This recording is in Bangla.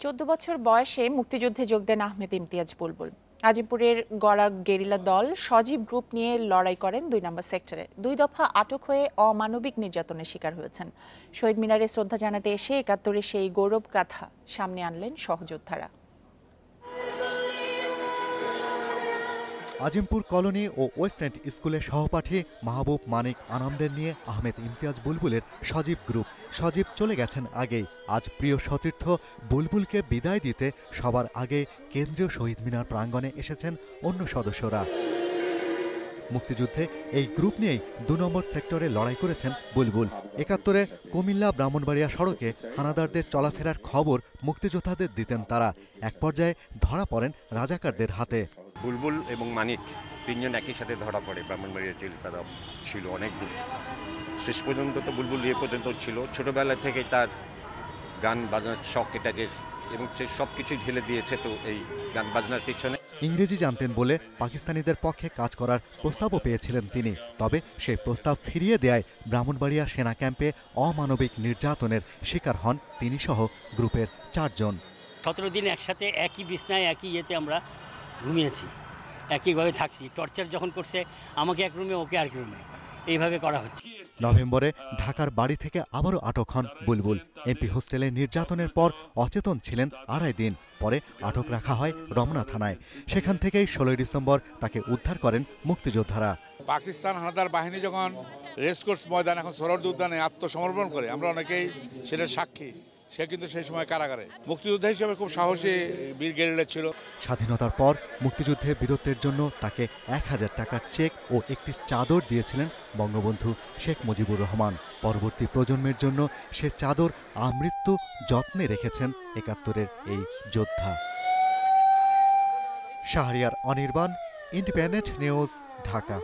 14 বছর বয়সে মুক্তিযুদ্ধে যোগ দেন আহমেদ ইমতিয়াজ বুলবুল। আজিমপুরের গড়া গেরিলা দল সজীব গ্রুপ নিয়ে লড়াই করেন 2 নম্বর সেক্টরে। 2 দফা আটক হয়ে অমানবিক নির্যাতনের শিকার হয়েছেন। শহীদ মিনারে শ্রদ্ধা জানাতে এসে 71-এর সেই গৌরব গাথা সামনে আনলেন সহযোদ্ধারা। আজিমপুর কলোনি ও ওয়েস্ট এন্ড স্কুলের সহপাঠী মাহবুব মানিক আনামদের নিয়ে আহমেদ ইমতিয়াজ বুলবুলের সজীব গ্রুপ। সজীব চলে গেছেন আগেই। আজ প্রিয় সতীর্থ বুলবুলকে বিদায় দিতে সবার আগে কেন্দ্রীয় শহীদ মিনার প্রাঙ্গণে এসেছেন অন্য সদস্যরা। মুক্তিযুদ্ধে এই গ্রুপ নিয়েই 2 নম্বর সেক্টরে লড়াই করেছেন বুলবুল। 71-এ কুমিল্লা ব্রাহ্মণবাড়িয়া সড়কে হানাদারদের চলাফেরার খবর মুক্তিযোদ্ধাদের দিতেন তারা। এক পর্যায়ে ধরা পড়েন রাজাকারদের হাতে। বুলবুল এবং মানিক তিনজন একই সাথে ধরা পড়ে। ব্রাহ্মণবাড়িয়া জেল তারা ছিল অনেকদিন। শেষ পর্যন্ত তো বুলবুল এ পর্যন্ত ছিল। ছোটবেলা থেকে তার গান বাজনার শখ এটাকে এবং সে সব কিছুই ঢেলে দিয়েছে তো এই গান বাজনার পিছনে। ইংরেজি জানতেন বলে পাকিস্তানিদের পক্ষে কাজ করার প্রস্তাবও পেয়েছিলেন তিনি। তবে সেই প্রস্তাব ফিরিয়ে দেয়ায় ব্রাহ্মণবাড়িয়া সেনা ক্যাম্পে অমানবিক নির্যাতনের শিকার হন তিনি সহ গ্রুপের 4 জন। 17 দিন একসাথে একই বিছনায় একই ইয়েতে আমরা ঘুমিয়েছি, একইভাবে থাকছি। টর্চার যখন করছে আমাকে এক রুমে, ওকে আরেক রুমে, এইভাবে করা হচ্ছে। নভেম্বরে ঢাকার বাড়ি থেকে আবারও আটক হন বুলবুল। এমপি হোস্টেলে নির্যাতনের পর অচেতন ছিলেন 2.5 দিন। পরে আটক রাখা হয় রমনা থানায়। সেখান থেকেই 16 ডিসেম্বর তাকে উদ্ধার করেন মুক্তিযোদ্ধারা। পাকিস্তান হানাদার বাহিনী যখন রেসকোর্স ময়দান এখন সরোয়ার্দী উদ্যানে আত্মসমর্পণ করে, আমরা অনেকেই সেটার সাক্ষী। সে কিন্তু সেই সময় কারাগারে। মুক্তিযোদ্ধা হিসেবে খুব সাহসী বীর গেরিলা ছিল। স্বাধীনতার পর মুক্তিযুদ্ধে বীরত্বের জন্য তাকে 1000 টাকার চেক ও একটি চাদর দিয়েছিলেন বঙ্গবন্ধু শেখ মুজিবুর রহমান। পরবর্তী প্রজন্মের জন্য সে চাদর আমৃত্যু যত্নে রেখেছেন 71-এর এই যোদ্ধা। Shahriar Anirban, independent news, Dhaka.